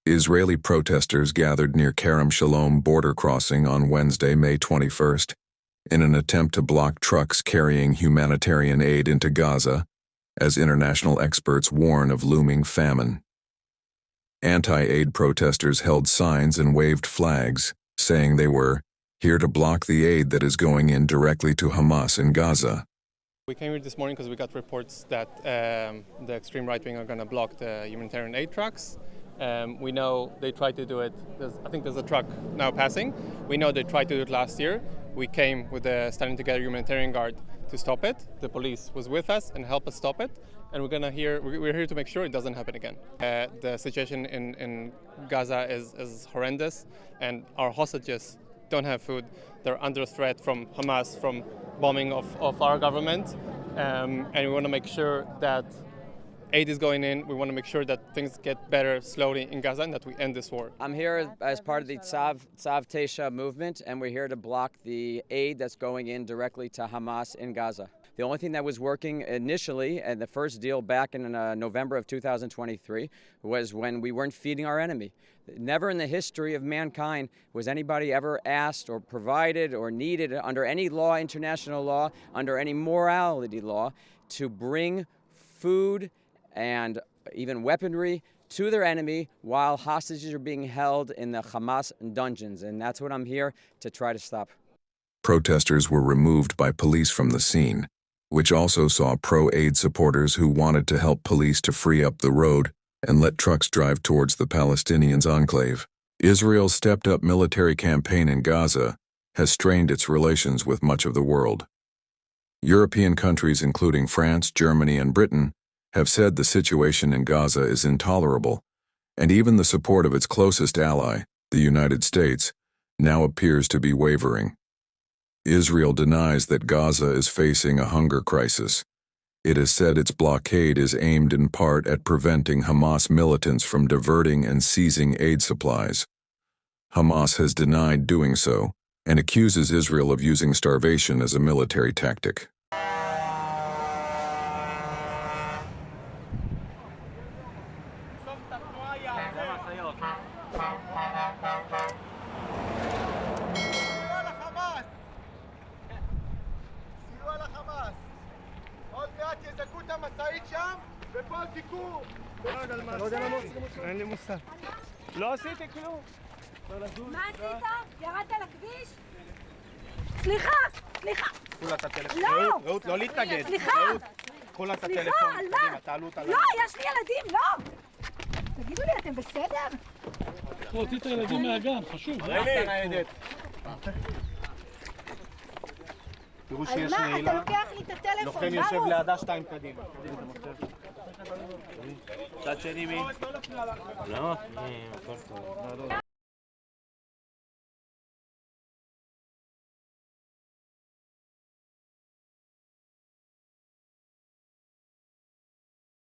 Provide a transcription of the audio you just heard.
Israeli protesters gathered near Kerem Shalom border crossing on Wednesday, May 21st, in an attempt to block trucks carrying humanitarian aid into Gaza, as international experts warn of looming famine. Anti-aid protesters held signs and waved flags, saying they were here to block the aid that is going in directly to Hamas in Gaza. We came here this morning because we got reports that the extreme right-wing are going to block the humanitarian aid trucks. We know they tried to do it. I think there's a truck now passing. We know they tried to do it last year. We came with the Standing Together Humanitarian Guard to stop it. The police was with us and helped us stop it. And we're here to make sure it doesn't happen again. The situation in Gaza is horrendous, and our hostages don't have food. They're under threat from Hamas, from bombing of our government. And we want to make sure that aid is going in. We want to make sure that things get better slowly in Gaza and that we end this war. I'm here as part of the Tzav Tesha movement, and we're here to block the aid that's going in directly to Hamas in Gaza. The only thing that was working initially, and the first deal back in November of 2023, was when we weren't feeding our enemy. Never in the history of mankind was anybody ever asked or provided or needed under any law, international law, under any morality law, to bring food and even weaponry to their enemy while hostages are being held in the Hamas dungeons. And that's what I'm here to try to stop. Protesters were removed by police from the scene, which also saw pro-aid supporters who wanted to help police to free up the road and let trucks drive towards the Palestinians' enclave. Israel's stepped-up military campaign in Gaza has strained its relations with much of the world. European countries, including France, Germany, and Britain, have said the situation in Gaza is intolerable, and even the support of its closest ally, the United States, now appears to be wavering. Israel denies that Gaza is facing a hunger crisis. It has said its blockade is aimed in part at preventing Hamas militants from diverting and seizing aid supplies. Hamas has denied doing so and accuses Israel of using starvation as a military tactic. אין לי מושג. לא עשיתי כלום. מה עשית? ירדת לכביש? סליחה! קחו לה את הטלפון. לא! רעות, לא להתנגד. סליחה! קחו לה את סליחה, הטלפון. על קדימה, מה? תעלו אותה. לא, יש לי ילדים, לא! תגידו לי, אתם בסדר? תוציא את הילדים מהגן, חשוב. תראו שיש על מה? נעילה. אתה לוקח לי את הטלפון, לוחם יושב לידה, 2 קדימה. צד שני מי? לא, הכל טוב.